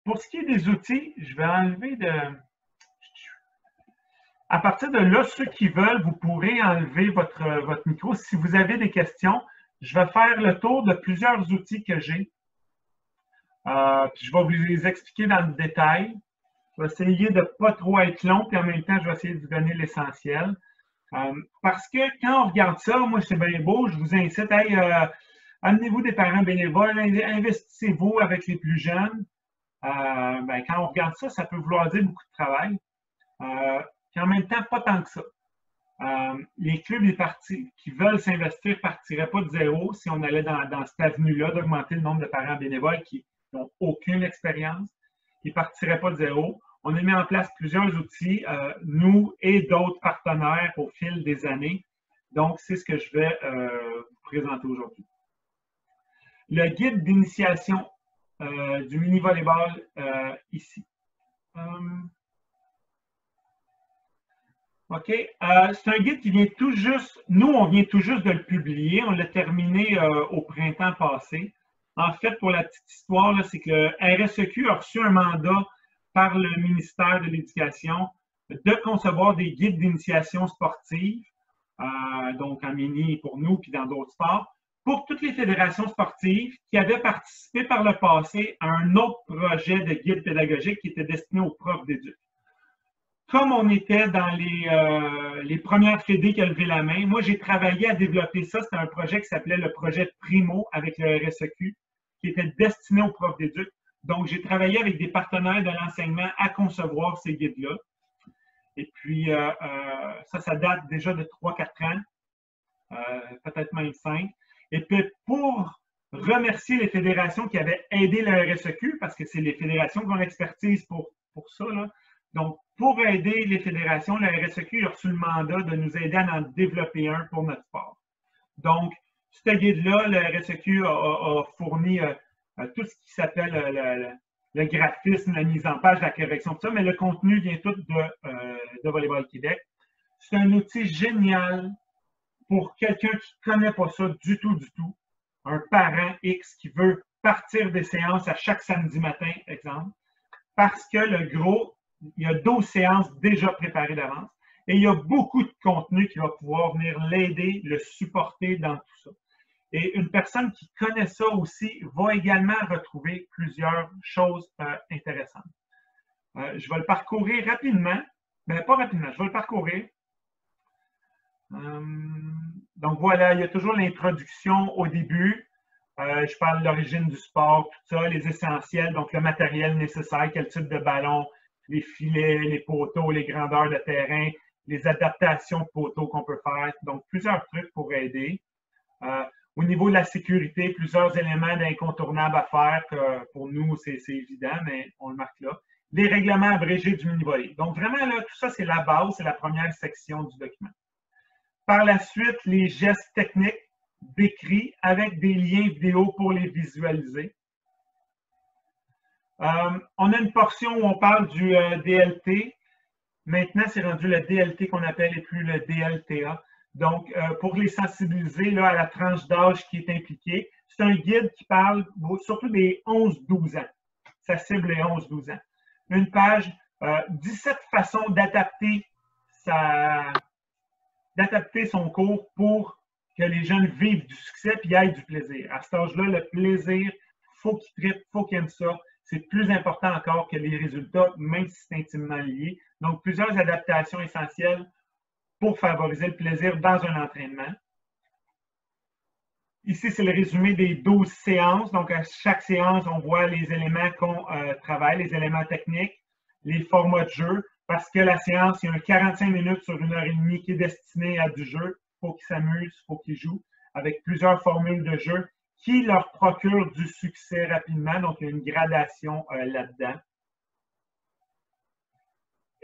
Pour ce qui est des outils, je vais enlever de... À partir de là, ceux qui veulent, vous pourrez enlever votre micro. Si vous avez des questions, je vais faire le tour de plusieurs outils que j'ai. Puis je vais vous les expliquer dans le détail. Je vais essayer de ne pas trop être long, puis en même temps, je vais essayer de vous donner l'essentiel. Parce que quand on regarde ça, moi, c'est bien beau, je vous incite, hey, amenez-vous des parents bénévoles, investissez-vous avec les plus jeunes. Ben, quand on regarde ça, ça peut vouloir dire beaucoup de travail. Puis en même temps, pas tant que ça. Les clubs et partis qui veulent s'investir ne partiraient pas de zéro si on allait dans cette avenue-là d'augmenter le nombre de parents bénévoles qui n'ont aucune expérience. Ils ne partiraient pas de zéro. On a mis en place plusieurs outils, nous et d'autres partenaires au fil des années. Donc, c'est ce que je vais vous présenter aujourd'hui. Le guide d'initiation du mini-volleyball ici. OK. C'est un guide qui vient tout juste, nous, on vient tout juste de le publier. On l'a terminé au printemps passé. En fait, pour la petite histoire, c'est que le RSEQ a reçu un mandat par le ministère de l'Éducation de concevoir des guides d'initiation sportive, donc en mini pour nous, puis dans d'autres sports, pour toutes les fédérations sportives qui avaient participé par le passé à un autre projet de guide pédagogique qui était destiné aux profs d'éduc. Comme on était dans les premières fédés qui ont levé la main, moi, j'ai travaillé à développer ça. C'était un projet qui s'appelait le projet Primo avec le RSEQ, qui était destiné aux profs d'éduc. Donc, j'ai travaillé avec des partenaires de l'enseignement à concevoir ces guides-là. Et puis, ça date déjà de 3-4 ans, peut-être même 5. Et puis, pour remercier les fédérations qui avaient aidé le RSEQ, parce que c'est les fédérations qui ont l'expertise pour ça, là. Donc, pour aider les fédérations, le RSEQ a reçu le mandat de nous aider à en développer un pour notre sport. Donc, ce guide-là, le RSEQ a fourni tout ce qui s'appelle le graphisme, la mise en page, la correction, tout ça, mais le contenu vient tout de Volleyball Québec. C'est un outil génial pour quelqu'un qui ne connaît pas ça du tout, un parent X qui veut partir des séances à chaque samedi matin, exemple, parce que le gros, il y a 12 séances déjà préparées d'avance et il y a beaucoup de contenu qui va pouvoir venir l'aider, le supporter dans tout ça. Et une personne qui connaît ça aussi va également retrouver plusieurs choses intéressantes. Je vais le parcourir rapidement, mais pas rapidement, je vais le parcourir. Donc voilà, il y a toujours l'introduction au début. Je parle de l'origine du sport, tout ça, les essentiels, donc le matériel nécessaire, quel type de ballon, les filets, les poteaux, les grandeurs de terrain, les adaptations de poteaux qu'on peut faire. Donc, plusieurs trucs pour aider. Au niveau de la sécurité, plusieurs éléments d'incontournables à faire. Pour nous, c'est évident, mais on le marque là. Les règlements abrégés du mini-volley. Donc, vraiment, là, tout ça, c'est la base, c'est la première section du document. Par la suite, les gestes techniques décrits avec des liens vidéo pour les visualiser. On a une portion où on parle du DLT. Maintenant, c'est rendu le DLT qu'on appelle et plus le DLTA. Donc, pour les sensibiliser là, à la tranche d'âge qui est impliquée, c'est un guide qui parle surtout des 11-12 ans. Ça cible les 11-12 ans. Une page, 17 façons d'adapter son cours pour que les jeunes vivent du succès et aient du plaisir. À cet âge-là, le plaisir, il faut qu'ils trippent, il faut qu'ils aiment ça. C'est plus important encore que les résultats, même si c'est intimement lié. Donc, plusieurs adaptations essentielles pour favoriser le plaisir dans un entraînement. Ici, c'est le résumé des 12 séances. Donc, à chaque séance, on voit les éléments qu'on travaille, les éléments techniques, les formats de jeu, parce que la séance, il y a un 45 minutes sur 1h30 qui est destiné à du jeu. Il faut qu'ils s'amusent, il faut qu'ils jouent, avec plusieurs formules de jeu qui leur procurent du succès rapidement. Donc, il y a une gradation là-dedans.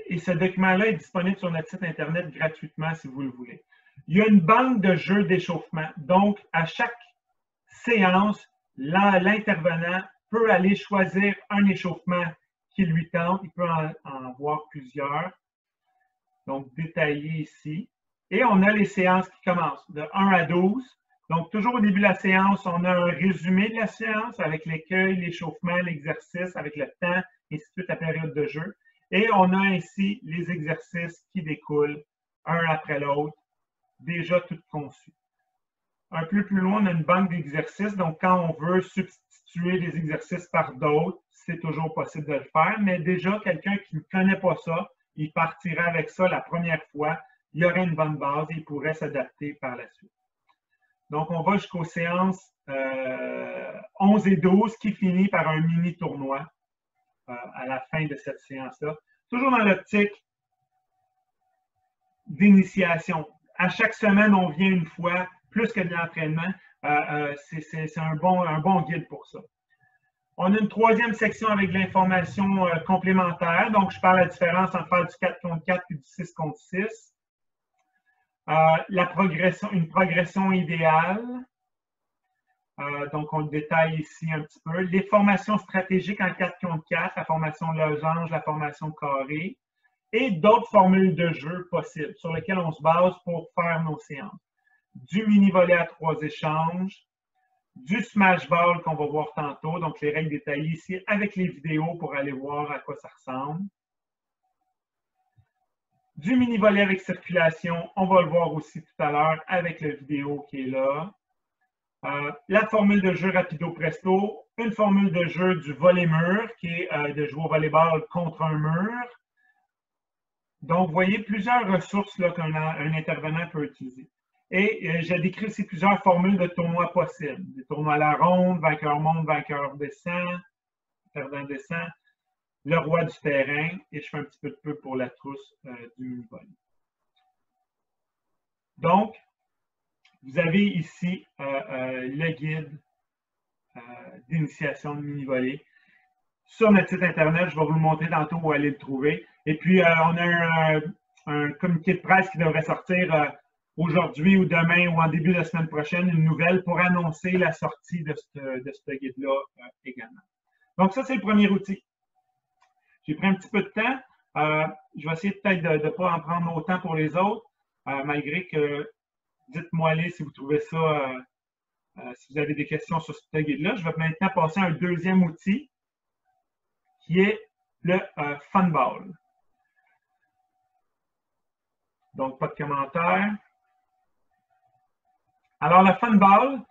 Et ce document-là est disponible sur notre site Internet gratuitement si vous le voulez. Il y a une banque de jeux d'échauffement. Donc, à chaque séance, l'intervenant peut aller choisir un échauffement qui lui tente. Il peut en voir plusieurs. Donc, détaillé ici. Et on a les séances qui commencent de 1 à 12. Donc, toujours au début de la séance, on a un résumé de la séance avec l'écueil, l'échauffement, l'exercice, avec le temps, et ainsi de suite, la période de jeu. Et on a ainsi les exercices qui découlent, un après l'autre, déjà tout conçus. Un peu plus loin, on a une banque d'exercices. Donc, quand on veut substituer des exercices par d'autres, c'est toujours possible de le faire. Mais déjà, quelqu'un qui ne connaît pas ça, il partira avec ça la première fois. Il y aurait une bonne base et il pourrait s'adapter par la suite. Donc, on va jusqu'aux séances 11 et 12 qui finit par un mini-tournoi à la fin de cette séance-là. Toujours dans l'optique d'initiation. À chaque semaine, on vient une fois, plus que de l'entraînement. C'est un bon guide pour ça. On a une troisième section avec de l'information complémentaire. Donc, je parle de la différence entre faire du 4 contre 4 et du 6 contre 6. Une progression idéale. Donc, on le détaille ici un petit peu. Les formations stratégiques en 4 contre 4, la formation losange, la formation carré, et d'autres formules de jeu possibles sur lesquelles on se base pour faire nos séances. Du mini-volley à 3 échanges, du smash ball qu'on va voir tantôt, donc les règles détaillées ici avec les vidéos pour aller voir à quoi ça ressemble. Du mini-volley avec circulation, on va le voir aussi tout à l'heure avec la vidéo qui est là. La formule de jeu rapido presto, une formule de jeu du volley-mur qui est de jouer au volleyball contre un mur. Donc, vous voyez plusieurs ressources qu'un intervenant peut utiliser. Et j'ai décrit aussi plusieurs formules de tournois possibles. Des tournois à la ronde, vainqueur monte, vainqueur descend, perdant descend, le roi du terrain, et je fais un petit peu de peu pour la trousse du mini-volley. Donc, vous avez ici le guide d'initiation de mini-volley. Sur notre site Internet, je vais vous le montrer tantôt où aller le trouver. Et puis, on a un communiqué de presse qui devrait sortir aujourd'hui ou demain ou en début de la semaine prochaine, une nouvelle pour annoncer la sortie de ce guide-là également. Donc, ça, c'est le premier outil. J'ai pris un petit peu de temps. Je vais essayer peut-être de ne pas en prendre autant pour les autres, malgré que, dites-moi si vous trouvez ça, si vous avez des questions sur ce guide-là. Je vais maintenant passer à un deuxième outil, qui est le Funball. Donc, pas de commentaires. Alors, le Funball,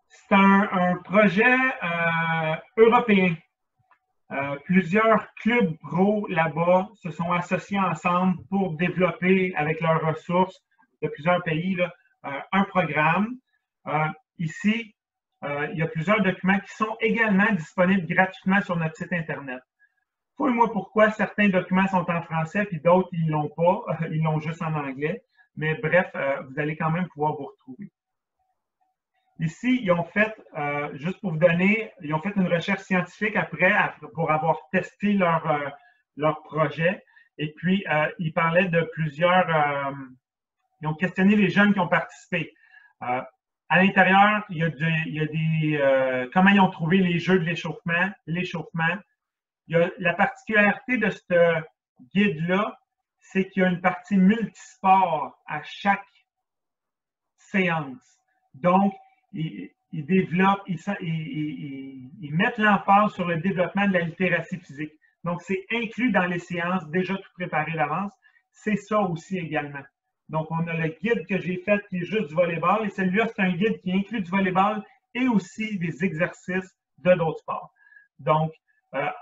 c'est un projet européen. Plusieurs clubs pro là-bas se sont associés ensemble pour développer avec leurs ressources de plusieurs pays là, un programme. Ici, il y a plusieurs documents qui sont également disponibles gratuitement sur notre site Internet. Fouille-moi pourquoi certains documents sont en français et d'autres, ils ne l'ont pas. Ils l'ont juste en anglais. Mais bref, vous allez quand même pouvoir vous retrouver. Ici, ils ont fait, juste pour vous donner, ils ont fait une recherche scientifique après pour avoir testé leur projet. Et puis, ils parlaient de plusieurs... ils ont questionné les jeunes qui ont participé. À l'intérieur, il y a des... comment ils ont trouvé les jeux de l'échauffement. Il y a la particularité de ce guide-là, c'est qu'il y a une partie multisport à chaque séance. Donc, ils développent, ils mettent l'emphase sur le développement de la littératie physique. Donc, c'est inclus dans les séances déjà tout préparé d'avance. C'est ça aussi également. Donc, on a le guide que j'ai fait qui est juste du volleyball et celui-là, c'est un guide qui inclut du volleyball et aussi des exercices de d'autres sports. Donc,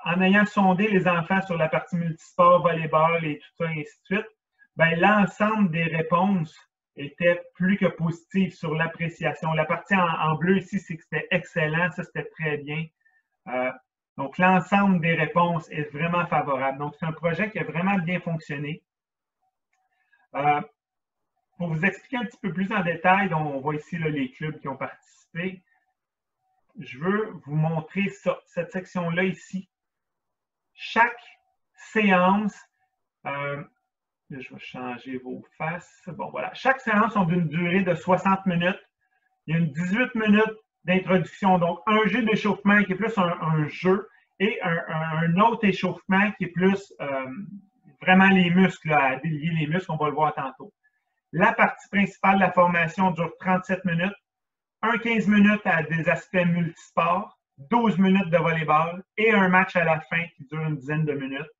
en ayant sondé les enfants sur la partie multisport, volleyball et tout ça, et ainsi de suite, ben, l'ensemble des réponses était plus que positive sur l'appréciation. La partie en bleu ici, c'est que c'était excellent, ça c'était très bien. Donc, l'ensemble des réponses est vraiment favorable. Donc, c'est un projet qui a vraiment bien fonctionné. Pour vous expliquer un petit peu plus en détail, donc on voit ici là, les clubs qui ont participé. Je veux vous montrer ça, cette section-là ici. Chaque séance, je vais changer vos faces. Bon, voilà. Chaque séance a d'une durée de 60 minutes. Il y a une 18 minutes d'introduction, donc un jeu d'échauffement qui est plus un jeu et un autre échauffement qui est plus vraiment les muscles, là, à délier les muscles, on va le voir tantôt. La partie principale de la formation dure 37 minutes. un 15 minutes à des aspects multisports, 12 minutes de volleyball et un match à la fin qui dure une dizaine de minutes.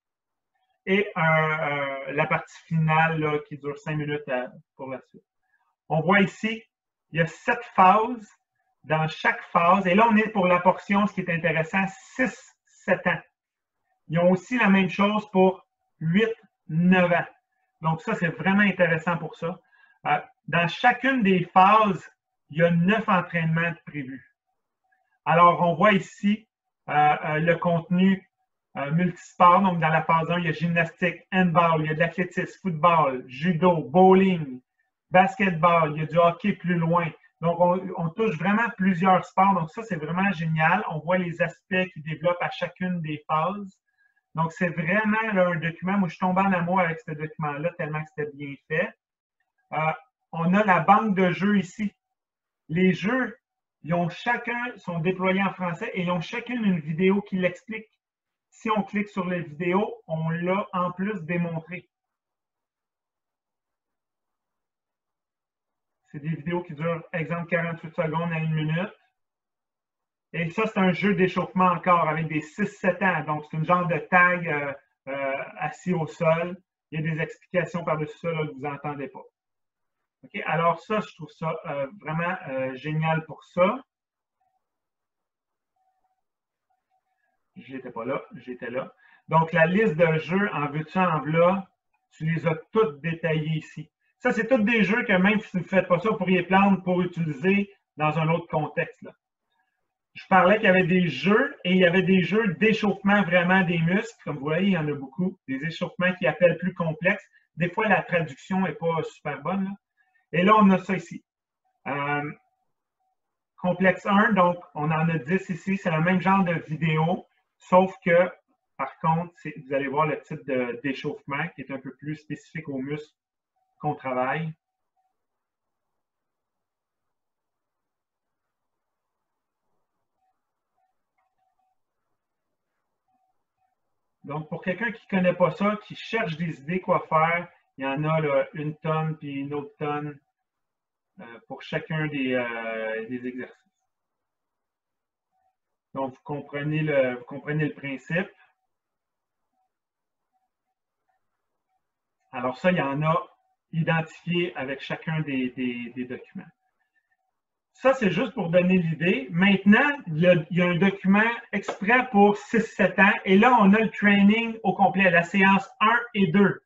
Et la partie finale là, qui dure 5 minutes pour la suite. On voit ici, il y a 7 phases. Dans chaque phase, et là, on est pour la portion, ce qui est intéressant, 6-7 ans. Ils ont aussi la même chose pour 8-9 ans. Donc, ça, c'est vraiment intéressant pour ça. Dans chacune des phases, il y a 9 entraînements prévus. Alors, on voit ici le contenu multisport. Donc, dans la phase 1, il y a gymnastique, handball, il y a de l'athlétisme, football, judo, bowling, basketball, il y a du hockey plus loin. Donc, on touche vraiment plusieurs sports. Donc, ça, c'est vraiment génial. On voit les aspects qui développent à chacune des phases. Donc, c'est vraiment là, un document. Moi, je suis tombé en amour avec ce document-là tellement que c'était bien fait. On a la banque de jeux ici. Les jeux, ils ont chacun, sont déployés en français et ils ont chacune une vidéo qui l'explique. Si on clique sur les vidéos, on l'a en plus démontré. C'est des vidéos qui durent, exemple, 48 secondes à 1 minute. Et ça, c'est un jeu d'échauffement encore avec des 6-7 ans. Donc, c'est une genre de tag assis au sol. Il y a des explications par-dessus ça là, que vous n'entendez pas. Okay? Alors, ça, je trouve ça vraiment génial pour ça. J'étais pas là, j'étais là. Donc, la liste de jeux en veux-tu, en v'là, tu les as toutes détaillées ici. Ça, c'est tous des jeux que même si vous ne faites pas ça, vous pourriez prendre pour utiliser dans un autre contexte. Là. Je parlais qu'il y avait des jeux et il y avait des jeux d'échauffement vraiment des muscles. Comme vous voyez, il y en a beaucoup. Des échauffements qui appellent plus complexes. Des fois, la traduction n'est pas super bonne. Là. Et là, on a ça ici. Complexe 1, donc on en a 10 ici. C'est le même genre de vidéo, sauf que, par contre, vous allez voir le type d'échauffement qui est un peu plus spécifique aux muscles qu'on travaille. Donc, pour quelqu'un qui ne connaît pas ça, qui cherche des idées quoi faire, il y en a là, une tonne puis une autre tonne pour chacun des exercices. Donc, vous comprenez le principe. Alors ça, il y en a identifié avec chacun des documents. Ça, c'est juste pour donner l'idée. Maintenant, il y a un document exprès pour 6-7 ans. Et là, on a le training au complet, la séance 1 et 2.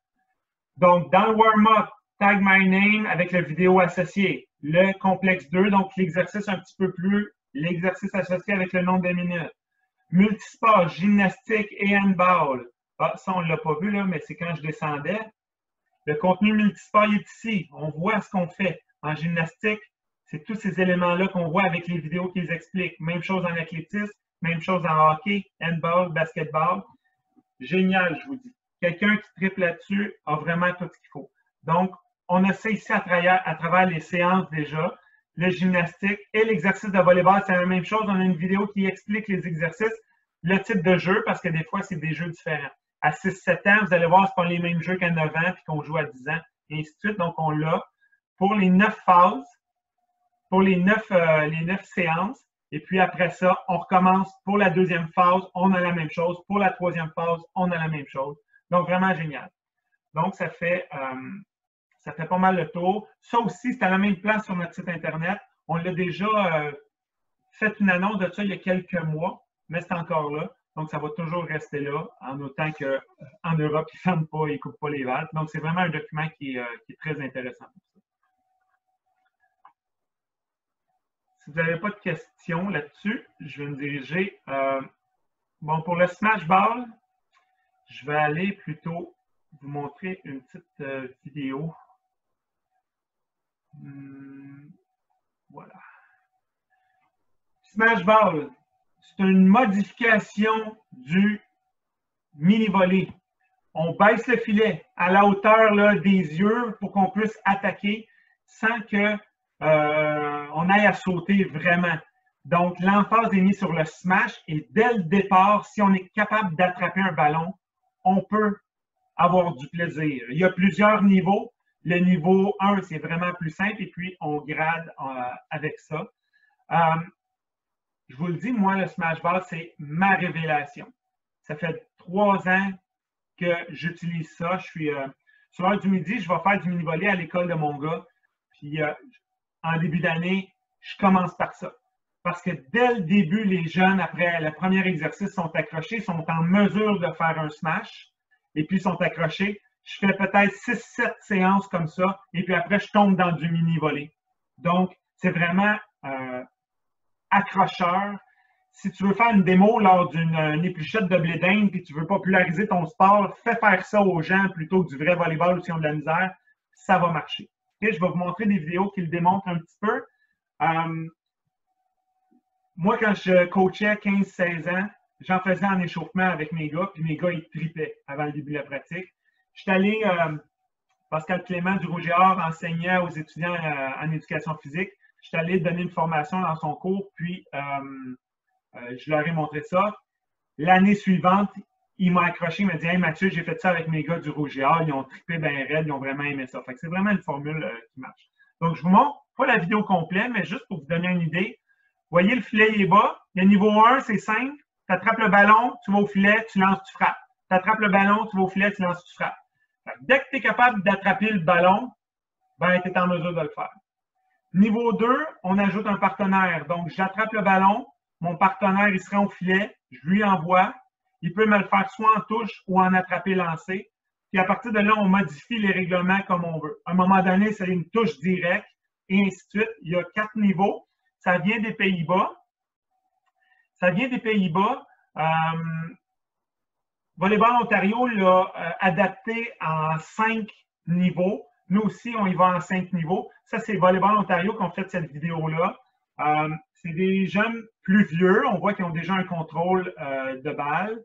Donc, dans le warm-up, tag my name avec la vidéo associée. Le complexe 2, donc l'exercice un petit peu plus, l'exercice associé avec le nombre de minutes. Multisport, gymnastique et handball. Ah, ça, on ne l'a pas vu, là, mais c'est quand je descendais. Le contenu multisport est ici. On voit ce qu'on fait. En gymnastique, c'est tous ces éléments-là qu'on voit avec les vidéos qui les expliquent. Même chose en athlétisme, même chose en hockey, handball, basketball. Génial, je vous dis. Quelqu'un qui triple là-dessus a vraiment tout ce qu'il faut. Donc, on a ça ici à travers les séances déjà. Le gymnastique et l'exercice de volleyball, c'est la même chose. On a une vidéo qui explique les exercices, le type de jeu, parce que des fois, c'est des jeux différents. À 6-7 ans, vous allez voir, ce n'est pas les mêmes jeux qu'à 9 ans, puis qu'on joue à 10 ans, et ainsi de suite. Donc, on l'a pour les 9 phases, pour les 9 séances. Et puis après ça, on recommence pour la deuxième phase, on a la même chose. Pour la troisième phase, on a la même chose. Donc, vraiment génial. Donc, ça fait pas mal le tour. Ça aussi, c'est à la même place sur notre site Internet. On l'a déjà fait une annonce de ça il y a quelques mois, mais c'est encore là. Donc, ça va toujours rester là, en autant qu'en Europe, ils ne ferment pas, ils ne coupent pas les valves. Donc, c'est vraiment un document qui est très intéressant pour ça. Si vous n'avez pas de questions là-dessus, je vais me diriger. Bon, pour le Smash Ball, je vais aller plutôt vous montrer une petite vidéo. Voilà. Smash Ball, c'est une modification du mini-volley. On baisse le filet à la hauteur là, des yeux pour qu'on puisse attaquer sans que on aille à sauter vraiment. Donc, l'emphase est mise sur le smash et dès le départ, si on est capable d'attraper un ballon, on peut avoir du plaisir. Il y a plusieurs niveaux. Le niveau 1, c'est vraiment plus simple et puis on grade avec ça. Je vous le dis, moi, le smash ball, c'est ma révélation. Ça fait 3 ans que j'utilise ça. Je suis sur l'heure du midi, je vais faire du mini-volley à l'école de mon gars. Puis en début d'année, je commence par ça. Parce que dès le début, les jeunes, après le premier exercice, sont accrochés, sont en mesure de faire un smash. Et puis, sont accrochés. Je fais peut-être 6-7 séances comme ça. Et puis après, je tombe dans du mini-volley. Donc, c'est vraiment accrocheur. Si tu veux faire une démo lors d'une épluchette de blé d'Inde puis tu veux populariser ton sport, fais faire ça aux gens plutôt que du vrai volleyball ou s'ils ont de la misère, ça va marcher. Okay? Je vais vous montrer des vidéos qui le démontrent un petit peu. Moi, quand je coachais 15-16 ans, j'en faisais en échauffement avec mes gars, puis mes gars, ils tripaient avant le début de la pratique. Je suis allé, Pascal Clément du Rouge et Or enseignait aux étudiants en éducation physique. Je suis allé donner une formation dans son cours, puis je leur ai montré ça. L'année suivante, il m'a accroché, il m'a dit « Hey Mathieu, j'ai fait ça avec mes gars du Rouge et Or, ils ont trippé bien raide, ils ont vraiment aimé ça. » Fait que c'est vraiment une formule qui marche. Donc, je vous montre, pas la vidéo complète, mais juste pour vous donner une idée. Vous voyez, le filet est bas. Le niveau 1, c'est simple. Tu attrapes le ballon, tu vas au filet, tu lances, tu frappes. Tu attrapes le ballon, tu vas au filet, tu lances, tu frappes. Dès que tu es capable d'attraper le ballon, ben, tu es en mesure de le faire. Niveau 2, on ajoute un partenaire. Donc, j'attrape le ballon, mon partenaire, il sera au filet, je lui envoie. Il peut me le faire soit en touche ou en attraper lancé. Puis à partir de là, on modifie les règlements comme on veut. À un moment donné, c'est une touche directe et ainsi de suite. Il y a 4 niveaux. Ça vient des Pays-Bas. Ça vient des Pays-Bas. Volleyball Ontario l'a adapté en 5 niveaux. Nous aussi, on y va en 5 niveaux. Ça, c'est Volleyball Ontario qui ont fait cette vidéo-là. C'est des jeunes plus vieux. On voit qu'ils ont déjà un contrôle de balle.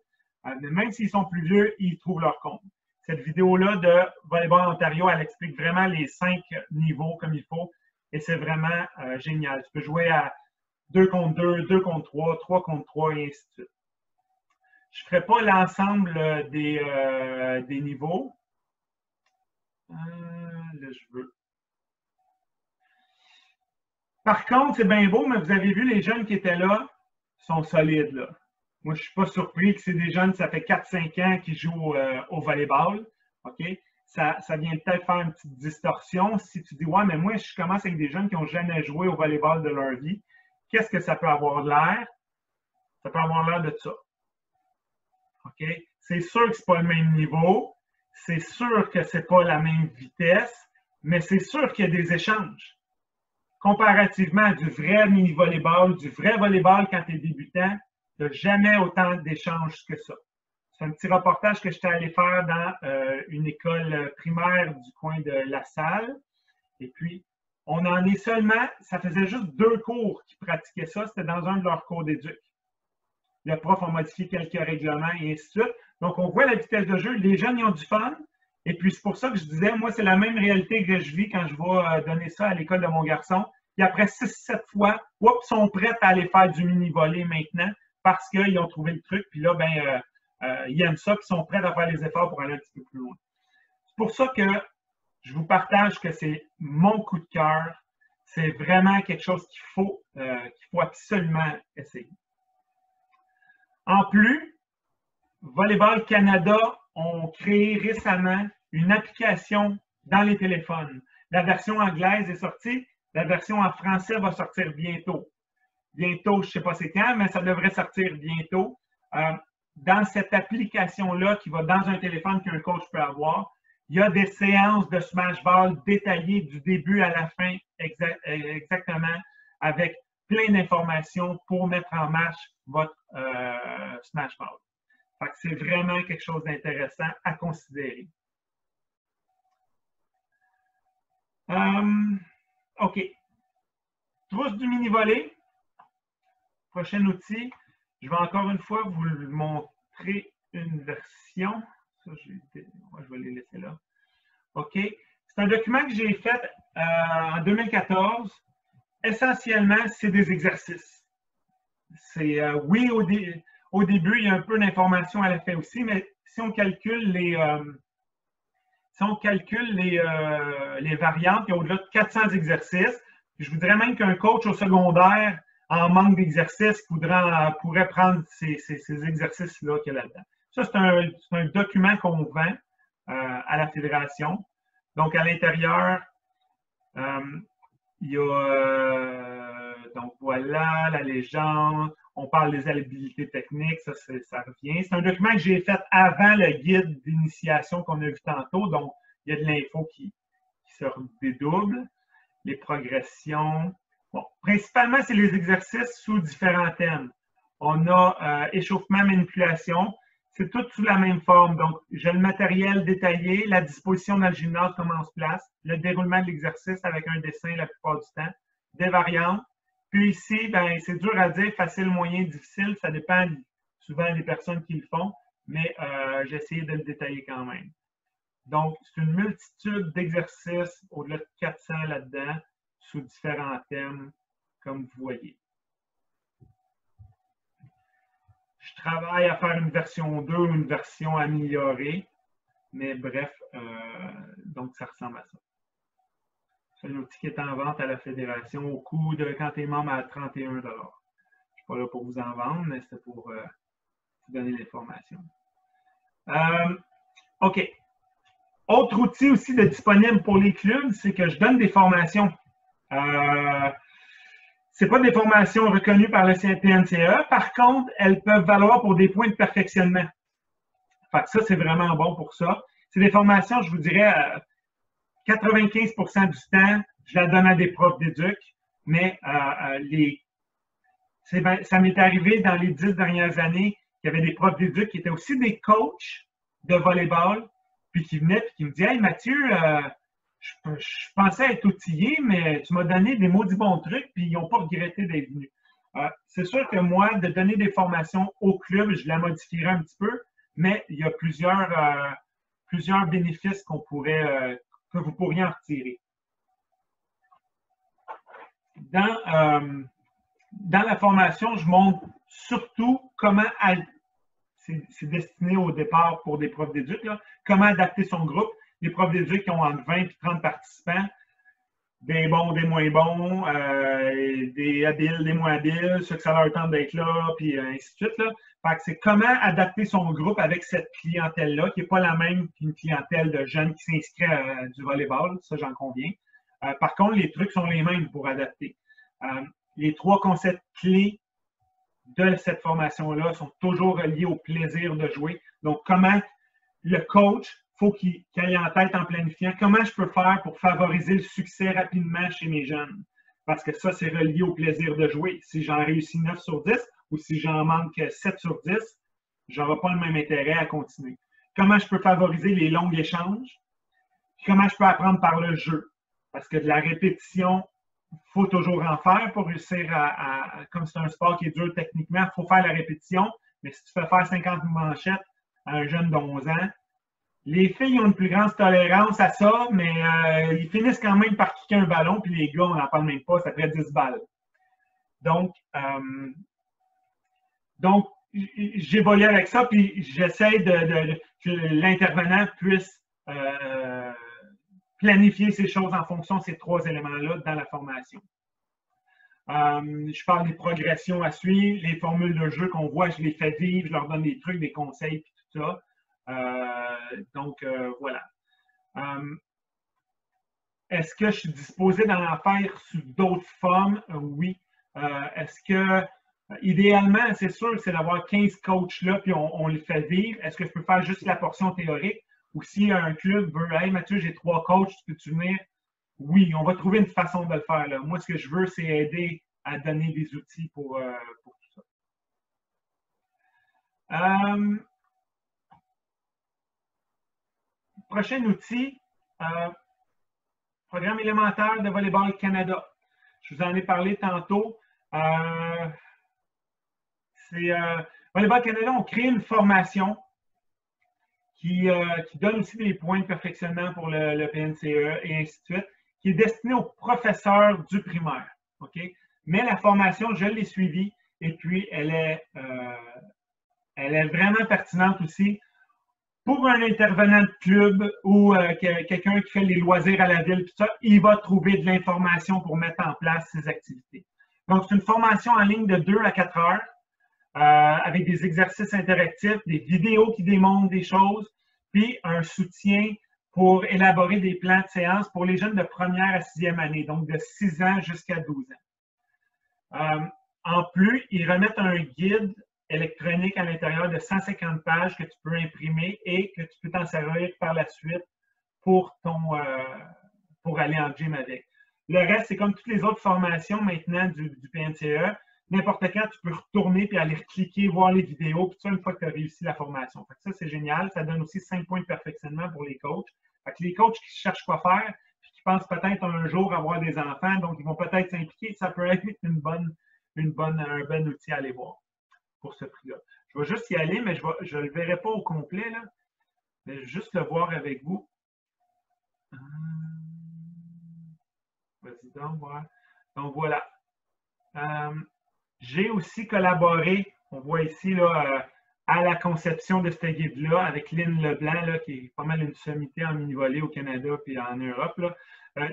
Mais même s'ils sont plus vieux, ils trouvent leur compte. Cette vidéo-là de Volleyball Ontario, elle explique vraiment les 5 niveaux comme il faut. Et c'est vraiment génial. Tu peux jouer à 2 contre 2, 2 contre 3, 3 contre 3 et ainsi de suite. Je ne ferai pas l'ensemble des niveaux. Là, je veux. Par contre, c'est bien beau, mais vous avez vu, les jeunes qui étaient là sont solides. Là. Moi, je ne suis pas surpris que c'est des jeunes, ça fait 4-5 ans qu'ils jouent au volleyball. OK? Ça vient peut-être faire une petite distorsion. Si tu dis, ouais, mais moi, je commence avec des jeunes qui n'ont jamais joué au volleyball de leur vie, qu'est-ce que ça peut avoir l'air? Ça peut avoir l'air de ça. OK? C'est sûr que ce n'est pas le même niveau. C'est sûr que ce n'est pas la même vitesse, mais c'est sûr qu'il y a des échanges. Comparativement à du vrai mini-volleyball, du vrai volleyball quand tu es débutant, tu n'as jamais autant d'échanges que ça. C'est un petit reportage que j'étais allé faire dans une école primaire du coin de La Salle. Et puis, on en est seulement, ça faisait juste 2 cours qui pratiquaient ça. C'était dans un de leurs cours d'éduc. Le prof a modifié quelques règlements et ainsi de suite. Donc, on voit la vitesse de jeu. Les jeunes, ils ont du fun. Et puis, c'est pour ça que je disais, moi, c'est la même réalité que je vis quand je vais donner ça à l'école de mon garçon. Puis après 6-7 fois, ils sont prêts à aller faire du mini-volley maintenant parce qu'ils ont trouvé le truc. Puis là, ben, ils aiment ça, puis ils sont prêts à faire les efforts pour aller un petit peu plus loin. C'est pour ça que je vous partage que c'est mon coup de cœur. C'est vraiment quelque chose qu'il faut absolument essayer. En plus, Volleyball Canada ont créé récemment une application dans les téléphones. La version anglaise est sortie. La version en français va sortir bientôt. Bientôt, je ne sais pas c'est quand, mais ça devrait sortir bientôt. Dans cette application-là qui va dans un téléphone qu'un coach peut avoir, il y a des séances de smash ball détaillées du début à la fin exactement avec plein d'informations pour mettre en marche votre smash ball. Fait que c'est vraiment quelque chose d'intéressant à considérer. OK. Trousse du mini-volley. Prochain outil. Je vais encore une fois vous montrer une version. Ça, je vais les laisser là. OK. C'est un document que j'ai fait en 2014. Essentiellement, c'est des exercices. C'est oui, au début, il y a un peu d'informations à la fin aussi, mais si on calcule les variantes, il y a au-delà de 400 exercices. Je vous dirais même qu'un coach au secondaire en manque d'exercice pourrait prendre ces exercices-là qu'il y a là-dedans. Ça, c'est un document qu'on vend à la fédération. Donc, à l'intérieur, il y a, donc voilà, la légende, on parle des habilités techniques, ça revient. C'est un document que j'ai fait avant le guide d'initiation qu'on a vu tantôt, donc il y a de l'info qui se dédouble. Les progressions. Bon, principalement, c'est les exercices sous différents thèmes. On a échauffement, manipulation. C'est tout sous la même forme. Donc, j'ai le matériel détaillé, la disposition dans le gymnase, comment on se place, le déroulement de l'exercice avec un dessin la plupart du temps, des variantes. Puis ici, ben, c'est dur à dire, facile, moyen, difficile. Ça dépend souvent des personnes qui le font, mais j'ai essayé de le détailler quand même. Donc, c'est une multitude d'exercices, au-delà de 400 là-dedans, sous différents thèmes, comme vous voyez. Je travaille à faire une version 2 ou une version améliorée, mais bref, donc ça ressemble à ça. C'est un outil qui est en vente à la fédération au coût de, quand tu es membre, à 31 $. Je ne suis pas là pour vous en vendre, mais c'est pour vous donner l'information. OK. Autre outil aussi disponible pour les clubs, c'est que je donne des formations. Ce n'est pas des formations reconnues par le PNCE. Par contre, elles peuvent valoir pour des points de perfectionnement. Fait que ça, c'est vraiment bon pour ça. C'est des formations, je vous dirais, 95% du temps, je la donne à des profs d'éduc, mais ça m'est arrivé dans les 10 dernières années qu'il y avait des profs d'éduc qui étaient aussi des coachs de volleyball, puis qui venaient et qui me disaient « Hey Mathieu, je pensais être outillé, mais tu m'as donné des maudits bons trucs, puis ils n'ont pas regretté d'être venus. » C'est sûr que moi, de donner des formations au club, je la modifierai un petit peu, mais il y a plusieurs bénéfices que vous pourriez en retirer. Dans la formation, je montre surtout comment c'est destiné au départ pour des profs d'éduc, comment adapter son groupe. Les profs d'éduc qui ont entre 20 et 30 participants, des bons, des moins bons, des habiles, des moins habiles, ceux que ça leur tente d'être là, puis ainsi de suite. Là. Fait que c'est comment adapter son groupe avec cette clientèle-là, qui n'est pas la même qu'une clientèle de jeunes qui s'inscrivent à du volleyball, ça j'en conviens. Par contre, les trucs sont les mêmes pour adapter. Les 3 concepts clés de cette formation-là sont toujours reliés au plaisir de jouer. Donc, comment le coach, faut qu'il ait en tête en planifiant comment je peux faire pour favoriser le succès rapidement chez mes jeunes. Parce que ça, c'est relié au plaisir de jouer. Si j'en réussis 9 sur 10 ou si j'en manque 7 sur 10, je n'aurai pas le même intérêt à continuer. Comment je peux favoriser les longs échanges? Comment je peux apprendre par le jeu? Parce que de la répétition, il faut toujours en faire pour réussir comme c'est un sport qui est dur techniquement, il faut faire la répétition. Mais si tu fais faire 50 manchettes à un jeune d'11 ans, les filles ont une plus grande tolérance à ça, mais ils finissent quand même par kicker un ballon, puis les gars, on n'en parle même pas, ça ferait 10 balles. Donc j'évolue avec ça, puis j'essaie que l'intervenant puisse planifier ces choses en fonction de ces 3 éléments-là dans la formation. Je parle des progressions à suivre, les formules de jeu qu'on voit, je les fais vivre, je leur donne des trucs, des conseils, puis tout ça. Voilà. Est-ce que je suis disposé d'en faire sous d'autres formes? Oui. Est-ce que, idéalement, c'est sûr, c'est d'avoir 15 coachs là, puis on les fait vivre. Est-ce que je peux faire juste la portion théorique? Ou si un club veut, hey Mathieu, j'ai 3 coachs, peux-tu venir? Oui, on va trouver une façon de le faire. Là. Moi, ce que je veux, c'est aider à donner des outils pour tout ça. Prochain outil, Programme élémentaire de Volleyball Canada. Je vous en ai parlé tantôt. Volleyball Canada ont créé une formation qui donne aussi des points de perfectionnement pour le PNCE et ainsi de suite, qui est destinée aux professeurs du primaire. Okay? Mais la formation, je l'ai suivie et puis elle est vraiment pertinente aussi pour un intervenant de club ou quelqu'un qui fait les loisirs à la ville, tout ça, il va trouver de l'information pour mettre en place ses activités. Donc, c'est une formation en ligne de 2 à 4 heures avec des exercices interactifs, des vidéos qui démontrent des choses, puis un soutien pour élaborer des plans de séance pour les jeunes de première à 6e année, donc de 6 ans jusqu'à 12 ans. En plus, ils remettent un guide électronique à l'intérieur de 150 pages que tu peux imprimer et que tu peux t'en servir par la suite pour aller en gym avec. Le reste, c'est comme toutes les autres formations maintenant du PNCE. N'importe quand, tu peux retourner puis aller cliquer, voir les vidéos, puis ça, une fois que tu as réussi la formation. Fait que ça, c'est génial. Ça donne aussi 5 points de perfectionnement pour les coachs. Fait que les coachs qui cherchent quoi faire, puis qui pensent peut-être un jour avoir des enfants, donc ils vont peut-être s'impliquer, ça peut être un bon outil à aller voir pour ce prix-là. Je vais juste y aller, mais je ne le verrai pas au complet, là. Je vais juste le voir avec vous. Vas-y donc, voir. Donc voilà. J'ai aussi collaboré, on voit ici, là, à la conception de ce guide-là avec Lynn Leblanc, là, qui est pas mal une sommité en mini-volée au Canada et en Europe.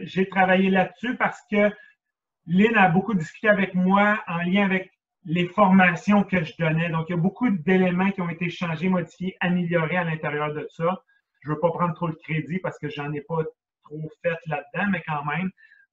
J'ai travaillé là-dessus parce que Lynn a beaucoup discuté avec moi en lien avec les formations que je donnais. Donc, il y a beaucoup d'éléments qui ont été changés, modifiés, améliorés à l'intérieur de ça. Je ne veux pas prendre trop le crédit parce que je n'en ai pas trop fait là-dedans, mais quand même.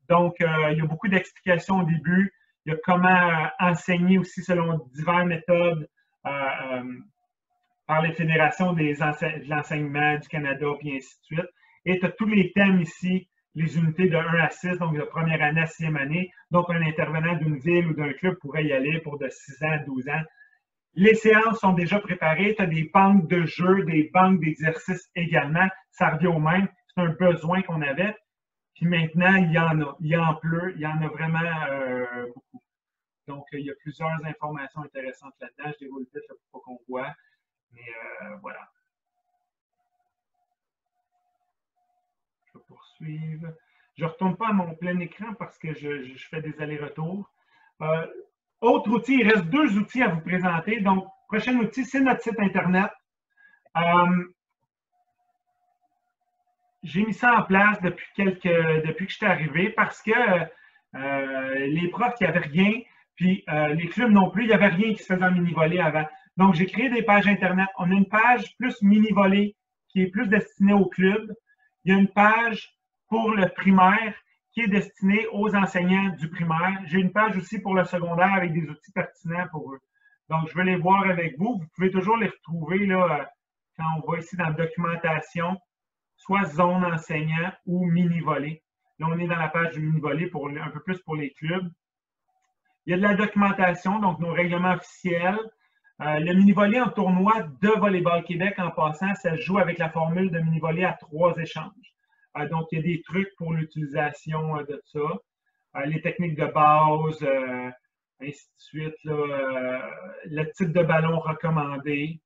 Donc, il y a beaucoup d'explications au début. Il y a comment enseigner aussi selon diverses méthodes par les fédérations de l'enseignement du Canada, puis ainsi de suite. Et tu as tous les thèmes ici, les unités de 1 à 6, donc de première année à 6e année. Donc, un intervenant d'une ville ou d'un club pourrait y aller pour de 6 ans à 12 ans. Les séances sont déjà préparées. Tu as des banques de jeux, des banques d'exercices également. Ça revient au même. C'est un besoin qu'on avait. Puis maintenant, il y en a. Il en pleut. Il y en a vraiment beaucoup. Donc, il y a plusieurs informations intéressantes là-dedans. Je déroule vite pour qu'on voit. Mais voilà. Je vais poursuivre. Je ne retourne pas à mon plein écran parce que je fais des allers-retours. Autre outil, il reste 2 outils à vous présenter. Donc, prochain outil, c'est notre site Internet. J'ai mis ça en place depuis que je suis arrivé parce que les profs, il n'y avait rien, puis les clubs non plus, il n'y avait rien qui se faisait en mini-volée avant. Donc, j'ai créé des pages Internet. On a une page plus mini-volée qui est plus destinée aux clubs. Il y a une page pour le primaire qui est destinée aux enseignants du primaire. J'ai une page aussi pour le secondaire avec des outils pertinents pour eux. Donc, je vais les voir avec vous. Vous pouvez toujours les retrouver là, quand on va ici dans la documentation, soit zone enseignant ou mini-volée. Là, on est dans la page du mini-volée pour un peu plus pour les clubs. Il y a de la documentation, donc nos règlements officiels. Le mini-volée en tournoi de Volleyball Québec, en passant, ça se joue avec la formule de mini-volée à 3 échanges. Donc, il y a des trucs pour l'utilisation de ça. Les techniques de base, ainsi de suite. Le type de ballon recommandé.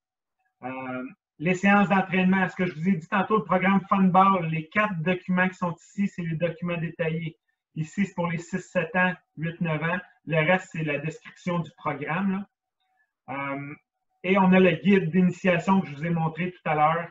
Les séances d'entraînement. Ce que je vous ai dit tantôt, le programme Funball, les 4 documents qui sont ici, c'est les documents détaillés. Ici, c'est pour les 6-7 ans, 8-9 ans. Le reste, c'est la description du programme, là. Et on a le guide d'initiation que je vous ai montré tout à l'heure,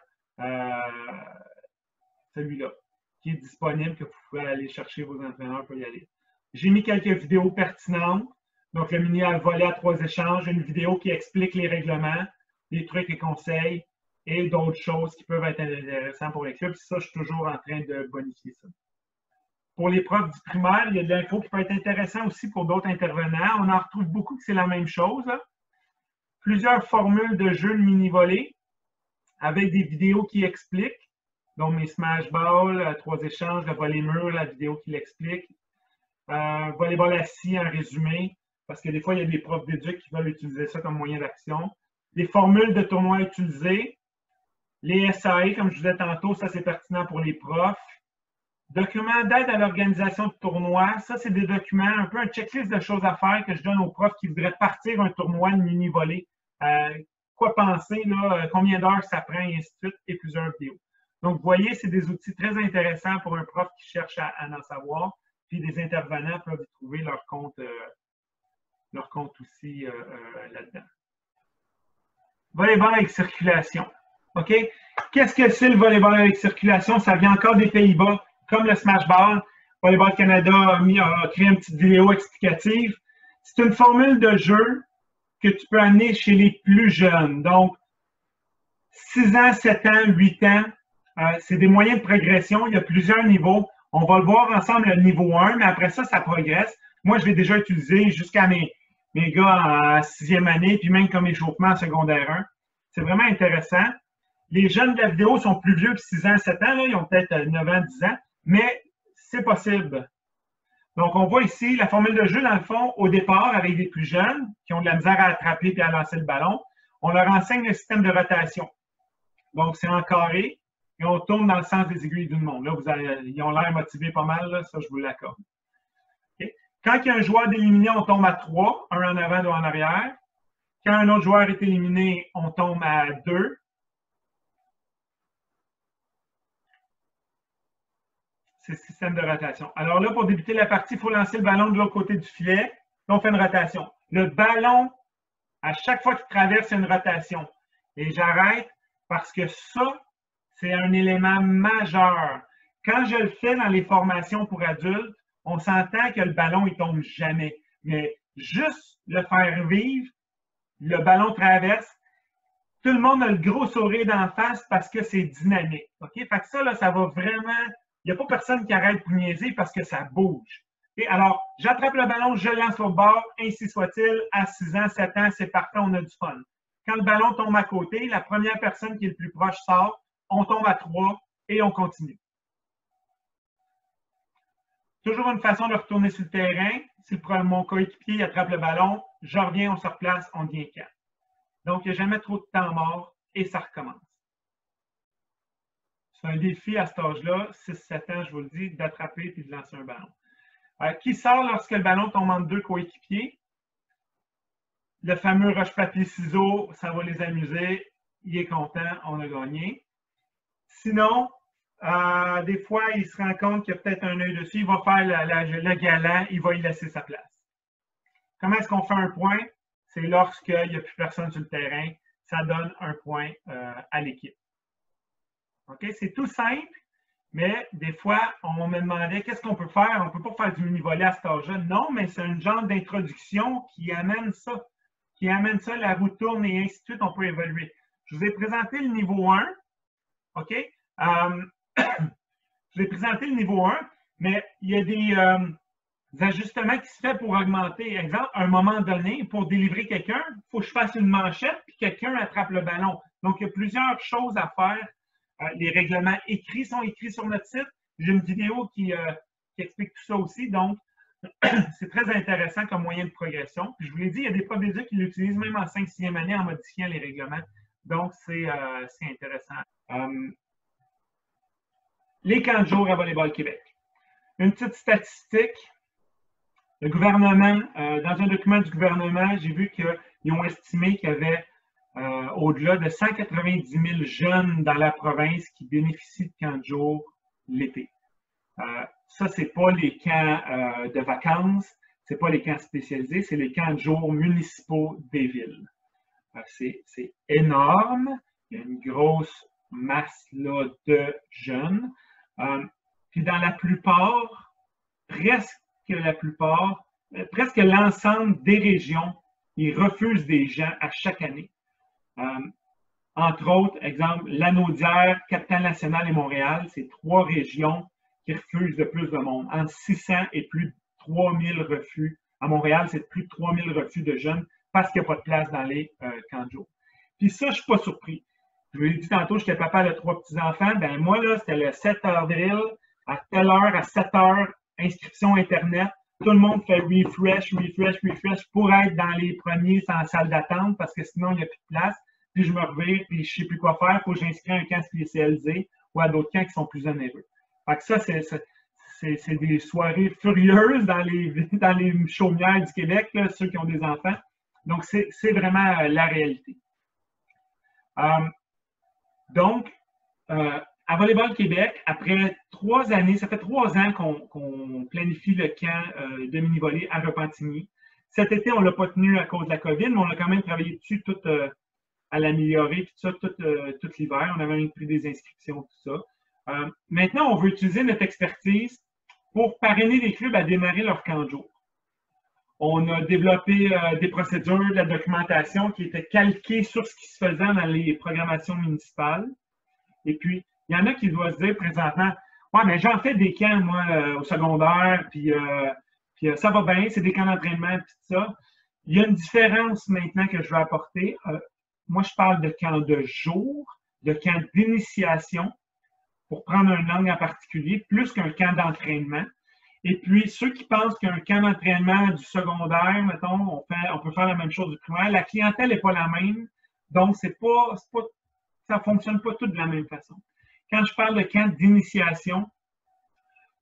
celui-là, qui est disponible, que vous pouvez aller chercher vos entraîneurs pour y aller. J'ai mis quelques vidéos pertinentes. Donc, le mini-volley à 3 échanges, une vidéo qui explique les règlements, des trucs et conseils et d'autres choses qui peuvent être intéressantes pour les clubs. Ça, je suis toujours en train de bonifier ça. Pour les profs du primaire, il y a de l'info qui peut être intéressant aussi pour d'autres intervenants. On en retrouve beaucoup que c'est la même chose, là. Plusieurs formules de jeux de mini-volée avec des vidéos qui expliquent. Donc, mes smash balls, 3 échanges, le volley-mur, la vidéo qui l'explique. Volleyball assis en résumé, parce que des fois, il y a des profs d'éduc qui veulent utiliser ça comme moyen d'action. Les formules de tournoi utilisées. Les SAE, comme je disais tantôt, ça c'est pertinent pour les profs. Documents d'aide à l'organisation de tournois. Ça, c'est des documents, un peu un checklist de choses à faire que je donne aux profs qui voudraient partir un tournoi de mini-volée. Quoi penser, là, combien d'heures ça prend, et ainsi de suite, et plusieurs vidéos. Donc, vous voyez, c'est des outils très intéressants pour un prof qui cherche à en savoir. Puis, des intervenants peuvent y trouver leur compte aussi là-dedans. Volleyball avec circulation. OK? Qu'est-ce que c'est le volleyball avec circulation? Ça vient encore des Pays-Bas, comme le Smash Ball. Volleyball Canada a créé une petite vidéo explicative. C'est une formule de jeu que tu peux amener chez les plus jeunes. Donc, 6 ans, 7 ans, 8 ans, c'est des moyens de progression. Il y a plusieurs niveaux. On va le voir ensemble, le niveau 1, mais après ça, ça progresse. Moi, je l'ai déjà utilisé jusqu'à mes gars en 6e année, puis même comme échauffement en secondaire 1. C'est vraiment intéressant. Les jeunes de la vidéo sont plus vieux que 6 ans, 7 ans. Là, ils ont peut-être 9 ans, 10 ans, mais c'est possible. Donc, on voit ici la formule de jeu, dans le fond, au départ, avec des plus jeunes qui ont de la misère à attraper et à lancer le ballon. On leur enseigne le système de rotation. Donc, c'est en carré et on tourne dans le sens des aiguilles d'une montre. Là, ils ont l'air motivés pas mal, là, ça, je vous l'accorde. Okay? Quand il y a un joueur d'éliminé, on tombe à 3, un en avant, deux en arrière. Quand un autre joueur est éliminé, on tombe à 2. C'est le système de rotation. Alors là, pour débuter la partie, il faut lancer le ballon de l'autre côté du filet. Là, on fait une rotation. Le ballon, à chaque fois qu'il traverse, il y a une rotation. Et j'arrête parce que ça, c'est un élément majeur. Quand je le fais dans les formations pour adultes, on s'entend que le ballon, il ne tombe jamais. Mais juste le faire vivre, le ballon traverse, tout le monde a le gros sourire d'en face parce que c'est dynamique. OK? Fait que ça, là, ça va vraiment... Il n'y a pas personne qui arrête pour niaiser parce que ça bouge. Et alors, j'attrape le ballon, je lance au bord, ainsi soit-il, à 6 ans, 7 ans, c'est parfait, on a du fun. Quand le ballon tombe à côté, la première personne qui est le plus proche sort, on tombe à 3 et on continue. Toujours une façon de retourner sur le terrain. Si mon coéquipier attrape le ballon, je reviens, on se replace, on devient 4. Donc, il n'y a jamais trop de temps mort et ça recommence. C'est un défi à cet âge-là, 6-7 ans, je vous le dis, d'attraper et de lancer un ballon. Qui sort lorsque le ballon tombe entre deux coéquipiers? Le fameux roche-papier-ciseaux, ça va les amuser. Il est content, on a gagné. Sinon, des fois, il se rend compte qu'il y a peut-être un œil dessus. Il va faire le galant, il va y laisser sa place. Comment est-ce qu'on fait un point? C'est lorsqu'il n'y a plus personne sur le terrain. Ça donne un point à l'équipe. OK? C'est tout simple, mais des fois, on me demandait qu'est-ce qu'on peut faire? On ne peut pas faire du mini-volley à cet âge-là. Non, mais c'est un genre d'introduction qui amène ça. La roue tourne et ainsi de suite, on peut évoluer. Je vous ai présenté le niveau 1. OK? Je vous ai présenté le niveau 1, mais il y a des ajustements qui se font pour augmenter. Exemple, à un moment donné, pour délivrer quelqu'un, il faut que je fasse une manchette puis quelqu'un attrape le ballon. Donc, il y a plusieurs choses à faire. Les règlements écrits sont écrits sur notre site. J'ai une vidéo qui explique tout ça aussi. Donc, c'est très intéressant comme moyen de progression. Puis, je vous l'ai dit, il y a des profs d'éduc qui l'utilisent même en 5e année en modifiant les règlements. Donc, c'est intéressant. Les camps de jour à Volleyball Québec. Une petite statistique. Le gouvernement, dans un document du gouvernement, j'ai vu qu'ils ont estimé qu'il y avait au-delà de 190 000 jeunes dans la province qui bénéficient de camps de jour l'été. Ça, ce n'est pas les camps de vacances, ce n'est pas les camps spécialisés, c'est les camps de jour municipaux des villes. C'est énorme. Il y a une grosse masse là, de jeunes. Puis dans la plupart, presque l'ensemble des régions, ils refusent des gens à chaque année. Entre autres, exemple, Lanaudière, Capitale-Nationale et Montréal, c'est 3 régions qui refusent le plus de monde. Entre 600 et plus de 3000 refus. À Montréal, c'est plus de 3000 refus de jeunes parce qu'il n'y a pas de place dans les camps de jour. Puis ça, je ne suis pas surpris. Je vous l'ai dit tantôt, j'étais papa de 3 petits-enfants. Ben moi, là, c'était le 7 avril, à telle heure, à 7 heures, inscription Internet. Tout le monde fait refresh pour être dans les premiers sans salle d'attente parce que sinon, il n'y a plus de place. Puis je me revire, puis je ne sais plus quoi faire. Il faut que j'inscris un camp spécialisé ou à d'autres camps qui sont plus onéreux. Fait que ça, c'est des soirées furieuses dans les chaumières du Québec, là, ceux qui ont des enfants. Donc, c'est vraiment la réalité. Donc, à Volleyball Québec, après 3 années, ça fait 3 ans qu'on planifie le camp de mini-volley à Repentigny. Cet été, on ne l'a pas tenu à cause de la COVID, mais on a quand même travaillé dessus à l'améliorer, tout l'hiver. On a même pris des inscriptions, tout ça. Maintenant, on veut utiliser notre expertise pour parrainer les clubs à démarrer leur camp de jour. On a développé des procédures, de la documentation qui étaient calquées sur ce qui se faisait dans les programmations municipales. Et puis, il y en a qui doivent se dire présentement, ouais, mais j'en fais des camps, moi, au secondaire, puis ça va bien, c'est des camps d'entraînement, puis tout ça. Il y a une différence maintenant que je vais apporter. Moi, je parle de camps de jour, de camps d'initiation, pour prendre un angle en particulier, plus qu'un camp d'entraînement. Et puis, ceux qui pensent qu'un camp d'entraînement du secondaire, mettons, on peut faire la même chose du primaire, la clientèle n'est pas la même, donc ça ne fonctionne pas tout de la même façon. Quand je parle de camp d'initiation,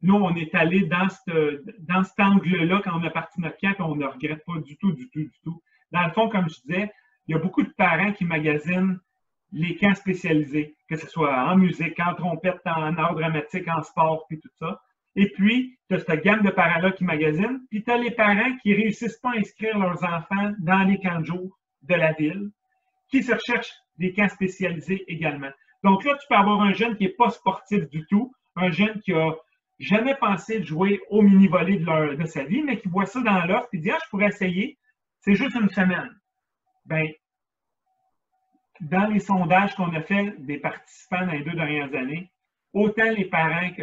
nous, on est allé dans cet angle-là quand on a parti notre camp, et on ne regrette pas du tout, du tout, du tout. Dans le fond, comme je disais, il y a beaucoup de parents qui magasinent les camps spécialisés, que ce soit en musique, en trompette, en art dramatique, en sport, puis tout ça. Et puis, tu as cette gamme de parents-là qui magasinent, puis tu as les parents qui ne réussissent pas à inscrire leurs enfants dans les camps de jour de la ville, qui se recherchent des camps spécialisés également. Donc là, tu peux avoir un jeune qui n'est pas sportif du tout, un jeune qui a jamais pensé de jouer au mini-volley de sa vie, mais qui voit ça dans l'offre et dit « Ah, je pourrais essayer, c'est juste une semaine. » Bien, dans les sondages qu'on a fait des participants dans les 2 dernières années, autant les parents que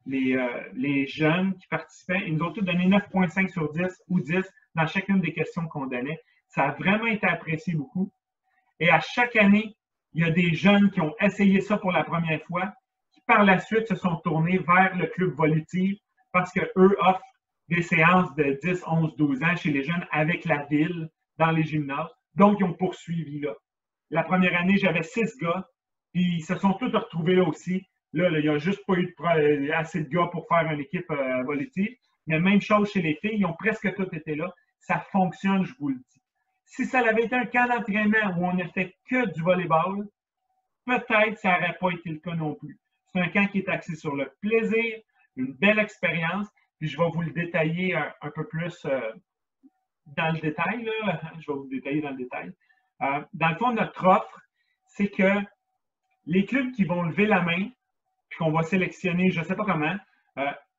les jeunes qui participaient, ils nous ont tous donné 9,5 sur 10 ou 10 dans chacune des questions qu'on donnait. Ça a vraiment été apprécié beaucoup. Et à chaque année, il y a des jeunes qui ont essayé ça pour la première fois, qui par la suite se sont tournés vers le club Volitive parce qu'eux offrent des séances de 10, 11, 12 ans chez les jeunes avec la ville dans les gymnases. Donc, ils ont poursuivi là. La première année, j'avais 6 gars, puis ils se sont tous retrouvés là aussi. Là, il n'y a juste pas eu assez de gars pour faire une équipe Volitive. Mais même chose chez les filles, ils ont presque tous été là. Ça fonctionne, je vous le dis. Si ça avait été un camp d'entraînement où on ne fait que du volleyball, peut-être ça n'aurait pas été le cas non plus. C'est un camp qui est axé sur le plaisir, une belle expérience, puis je vais vous le détailler un peu plus dans le détail. Là. Je vais vous le détailler dans le détail. Dans le fond, notre offre, c'est que les clubs qui vont lever la main, puis qu'on va sélectionner, je ne sais pas comment,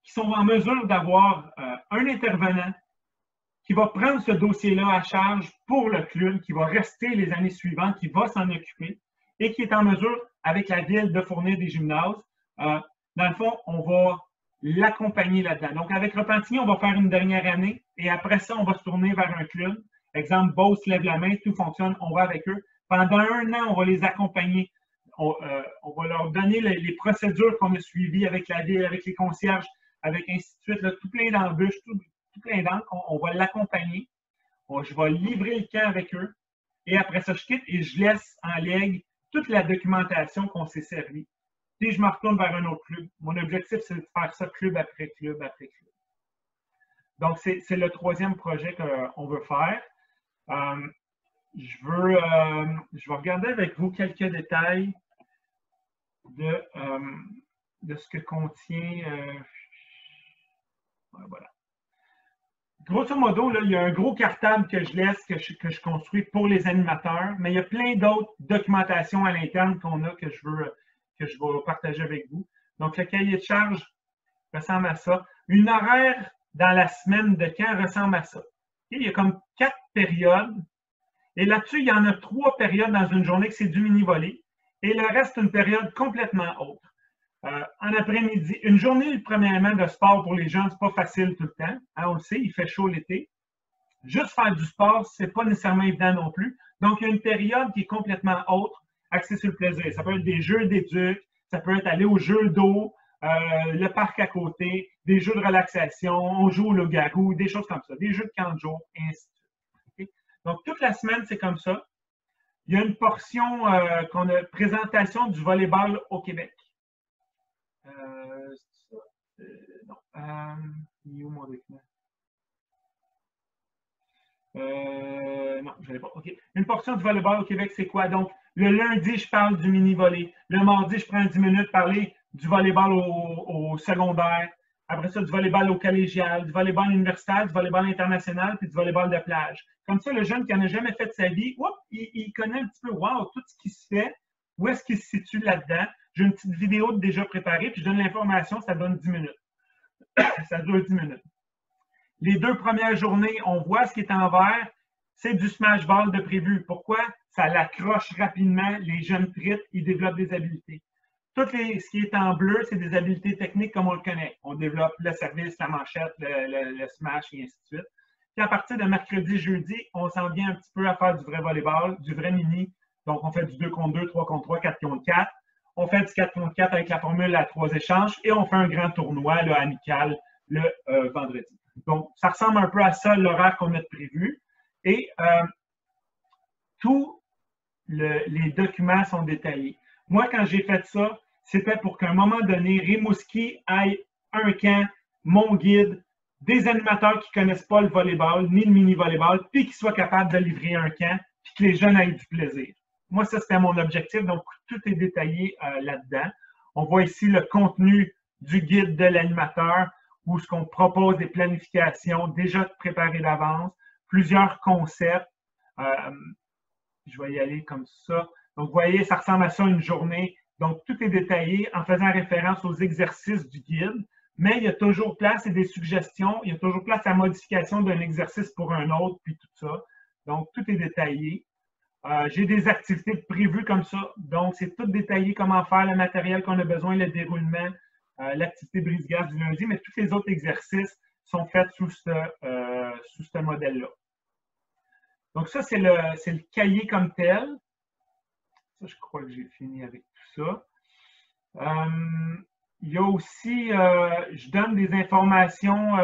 qui sont en mesure d'avoir un intervenant qui va prendre ce dossier-là à charge pour le club, qui va rester les années suivantes, qui va s'en occuper et qui est en mesure, avec la ville, de fournir des gymnases. Dans le fond, on va l'accompagner là-dedans. Donc, avec Repentigny, on va faire une dernière année et après ça, on va se tourner vers un club. Exemple, Beauce lève la main, tout fonctionne, on va avec eux. Pendant 1 an, on va les accompagner. On va leur donner les procédures qu'on a suivies avec la ville, avec les concierges, avec ainsi de suite, là, tout plein d'embûches, tout plein d'encre. On va l'accompagner. Je vais livrer le camp avec eux. Et après ça, je quitte et je laisse en legs toute la documentation qu'on s'est servi. Puis je me retourne vers un autre club. Mon objectif, c'est de faire ça club après club après club. Donc, c'est le 3e projet qu'on veut faire. Je vais regarder avec vous quelques détails de ce que contient. Voilà. Grosso modo, là, il y a un gros cartable que je laisse, que je construis pour les animateurs, mais il y a plein d'autres documentations à l'interne qu'on a que je vais partager avec vous. Donc, le cahier de charge ressemble à ça. Une horaire dans la semaine de camp ressemble à ça. Okay? Il y a comme 4 périodes. Et là-dessus, il y en a 3 périodes dans une journée que c'est du mini-volley. Et le reste, une période complètement autre. En après-midi, une journée, premièrement, de sport pour les gens, c'est pas facile tout le temps. Hein, on le sait, il fait chaud l'été. Juste faire du sport, c'est pas nécessairement évident non plus. Donc, il y a une période qui est complètement autre, axée sur le plaisir. Ça peut être des jeux d'éduc, ça peut être aller aux jeux d'eau, le parc à côté, des jeux de relaxation, on joue au loup-garou, des choses comme ça, des jeux de camp de jour, et ainsi de suite. Okay? Donc, toute la semaine, c'est comme ça. Il y a une portion qu'on a, présentation du volleyball au Québec. Non. Il est où mon document? Non, je ne l'ai pas. OK. Une portion du volleyball au Québec, c'est quoi? Donc, le lundi, je parle du mini-volley. Le mardi, je prends 10 minutes pour parler du volleyball au secondaire. Après ça, du volleyball au collégial, du volleyball universitaire, du volleyball international, puis du volleyball de plage. Comme ça, le jeune qui n'en a jamais fait de sa vie, il connaît un petit peu, wow, tout ce qui se fait, où est-ce qu'il se situe là-dedans. J'ai une petite vidéo déjà préparée, puis je donne l'information, ça donne 10 minutes. Ça dure 10 minutes. Les 2 premières journées, on voit ce qui est en vert, c'est du smash ball de prévu. Pourquoi? Ça l'accroche rapidement. Les jeunes trites, ils développent des habiletés. Ce qui est en bleu, c'est des habiletés techniques comme on le connaît. On développe le service, la manchette, le smash et ainsi de suite. Puis à partir de mercredi, jeudi, on s'en vient un petit peu à faire du vrai volleyball, du vrai mini. Donc, on fait du 2 contre 2, 3 contre 3, 4 contre 4. On fait du 4 contre 4 avec la formule à 3 échanges et on fait un grand tournoi là, amical le vendredi. Donc, ça ressemble un peu à ça, l'horaire qu'on a prévu. Et tous les documents sont détaillés. Moi, quand j'ai fait ça, c'était pour qu'à un moment donné, Rimouski aille un camp, mon guide, des animateurs qui ne connaissent pas le volleyball, ni le mini-volleyball, puis qui soient capables de livrer un camp, puis que les jeunes aient du plaisir. Moi, ça, c'était mon objectif. Donc, tout est détaillé là-dedans. On voit ici le contenu du guide de l'animateur, où ce qu'on propose des planifications déjà préparées d'avance, plusieurs concepts. Je vais y aller comme ça. Donc, vous voyez, ça ressemble à ça une journée. Donc, tout est détaillé en faisant référence aux exercices du guide, mais il y a toujours place et des suggestions, il y a toujours place à modification d'un exercice pour un autre, puis tout ça. Donc, tout est détaillé. J'ai des activités prévues comme ça. Donc, c'est tout détaillé, comment faire, le matériel qu'on a besoin, le déroulement, l'activité brise-glace du lundi, mais tous les autres exercices sont faits sous ce modèle-là. Donc, ça, c'est le cahier comme tel. Ça, je crois que j'ai fini avec tout ça. Il y a aussi, je donne des informations,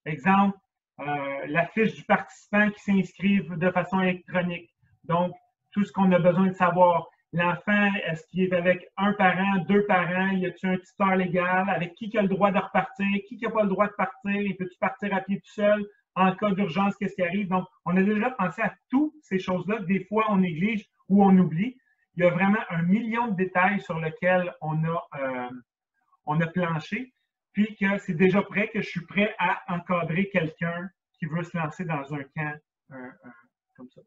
exemple, la fiche du participant qui s'inscrive de façon électronique. Donc, tout ce qu'on a besoin de savoir. L'enfant, est-ce qu'il est avec un parent, 2 parents? Y a-t-il un tuteur légal? Avec qui a le droit de repartir? Qui n'a pas le droit de partir? Il peut-tu partir à pied tout seul? En cas d'urgence, qu'est-ce qui arrive? Donc, on a déjà pensé à toutes ces choses-là. Des fois, on néglige ou on oublie. Il y a vraiment 1 million de détails sur lesquels on a planché, puis que c'est déjà prêt, que je suis prêt à encadrer quelqu'un qui veut se lancer dans un camp comme ça.